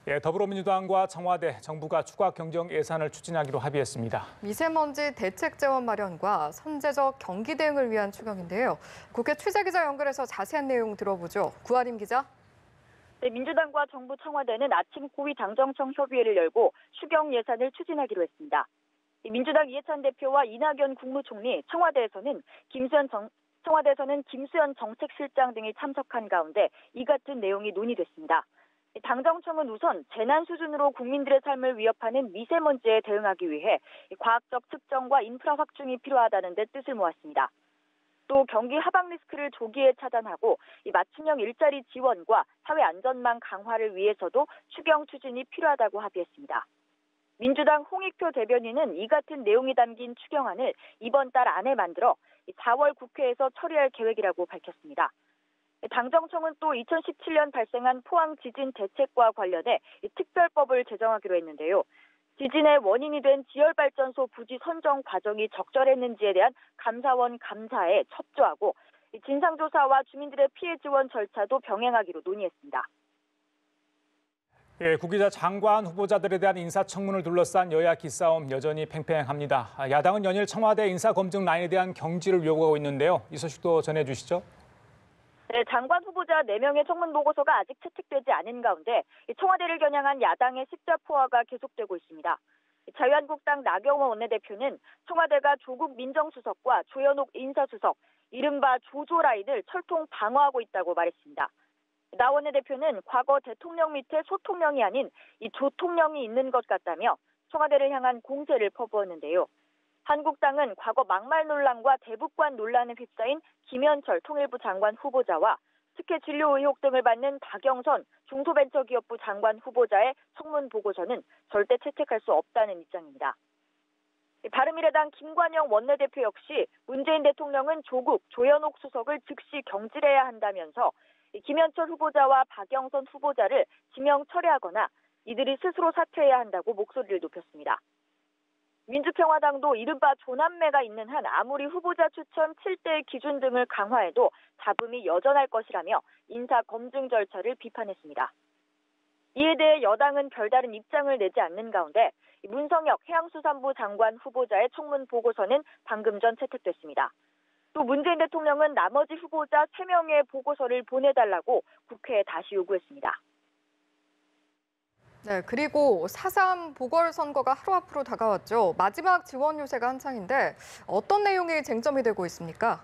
더불어민주당과 청와대, 정부가 추가 경정 예산을 추진하기로 합의했습니다. 미세먼지 대책 재원 마련과 선제적 경기 대응을 위한 추경인데요. 국회 취재기자 연결해서 자세한 내용 들어보죠. 구하림 기자. 네, 민주당과 정부 청와대는 아침 고위 당정청 협의회를 열고 추경 예산을 추진하기로 했습니다. 민주당 이해찬 대표와 이낙연 국무총리, 청와대에서는 김수현 정책실장 등이 참석한 가운데 이 같은 내용이 논의됐습니다. 당정청은 우선 재난 수준으로 국민들의 삶을 위협하는 미세먼지에 대응하기 위해 과학적 측정과 인프라 확충이 필요하다는 데 뜻을 모았습니다. 또 경기 하방 리스크를 조기에 차단하고 맞춤형 일자리 지원과 사회 안전망 강화를 위해서도 추경 추진이 필요하다고 합의했습니다. 민주당 홍익표 대변인은 이 같은 내용이 담긴 추경안을 이번 달 안에 만들어 4월 국회에서 처리할 계획이라고 밝혔습니다. 당정청은 또 2017년 발생한 포항 지진 대책과 관련해 특별법을 제정하기로 했는데요. 지진의 원인이 된 지열발전소 부지 선정 과정이 적절했는지에 대한 감사원 감사에 첩조하고 진상조사와 주민들의 피해 지원 절차도 병행하기로 논의했습니다. 구기자 장관 후보자들에 대한 인사청문을 둘러싼 여야 기싸움 여전히 팽팽합니다. 야당은 연일 청와대 인사검증 라인에 대한 경질을 요구하고 있는데요. 이 소식도 전해주시죠. 네, 장관 후보자 4명의 청문 보고서가 아직 채택되지 않은 가운데 청와대를 겨냥한 야당의 십자포화가 계속되고 있습니다. 자유한국당 나경원 원내대표는 청와대가 조국 민정수석과 조현옥 인사수석, 이른바 조조라인을 철통 방어하고 있다고 말했습니다. 나 원내대표는 과거 대통령 밑에 소통령이 아닌 이 조통령이 있는 것 같다며 청와대를 향한 공세를 퍼부었는데요. 한국당은 과거 막말 논란과 대북관 논란에 휩싸인 김현철 통일부 장관 후보자와 특혜 진료 의혹 등을 받는 박영선 중소벤처기업부 장관 후보자의 청문 보고서는 절대 채택할 수 없다는 입장입니다. 바른미래당 김관영 원내대표 역시 문재인 대통령은 조국, 조현옥 수석을 즉시 경질해야 한다면서 김현철 후보자와 박영선 후보자를 지명 철회하거나 이들이 스스로 사퇴해야 한다고 목소리를 높였습니다. 민주평화당도 이른바 조남매가 있는 한 아무리 후보자 추천 7대 기준 등을 강화해도 잡음이 여전할 것이라며 인사 검증 절차를 비판했습니다. 이에 대해 여당은 별다른 입장을 내지 않는 가운데 문성혁 해양수산부 장관 후보자의 청문 보고서는 방금 전 채택됐습니다. 또 문재인 대통령은 나머지 후보자 3명의 보고서를 보내달라고 국회에 다시 요구했습니다. 네, 그리고 4.3 보궐선거가 하루 앞으로 다가왔죠. 마지막 지원 요새가 한창인데 어떤 내용이 쟁점이 되고 있습니까?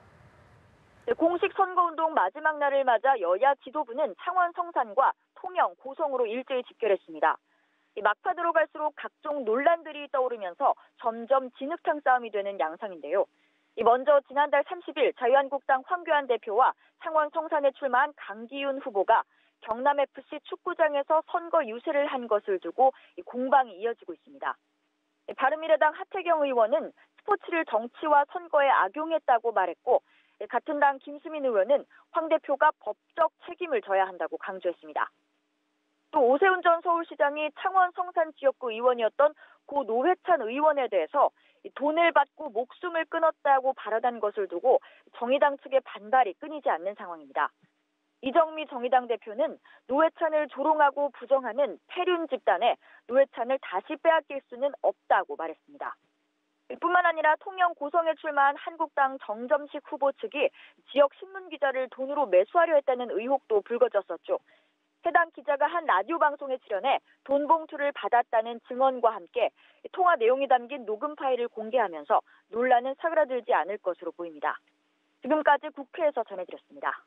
네, 공식 선거운동 마지막 날을 맞아 여야 지도부는 창원 성산과 통영, 고성으로 일제히 집결했습니다. 막판으로 갈수록 각종 논란들이 떠오르면서 점점 진흙탕 싸움이 되는 양상인데요. 먼저 지난달 30일 자유한국당 황교안 대표와 창원 성산에 출마한 강기훈 후보가 경남FC 축구장에서 선거 유세를 한 것을 두고 공방이 이어지고 있습니다. 바른미래당 하태경 의원은 스포츠를 정치와 선거에 악용했다고 말했고 같은 당 김수민 의원은 황 대표가 법적 책임을 져야 한다고 강조했습니다. 또 오세훈 전 서울시장이 창원 성산 지역구 의원이었던 고 노회찬 의원에 대해서 돈을 받고 목숨을 끊었다고 발언한 것을 두고 정의당 측의 반발이 끊이지 않는 상황입니다. 이정미 정의당 대표는 노회찬을 조롱하고 부정하는 패륜 집단에 노회찬을 다시 빼앗길 수는 없다고 말했습니다. 뿐만 아니라 통영 고성에 출마한 한국당 정점식 후보 측이 지역 신문 기자를 돈으로 매수하려 했다는 의혹도 불거졌었죠. 해당 기자가 한 라디오 방송에 출연해 돈 봉투를 받았다는 증언과 함께 통화 내용이 담긴 녹음 파일을 공개하면서 논란은 사그라들지 않을 것으로 보입니다. 지금까지 국회에서 전해드렸습니다.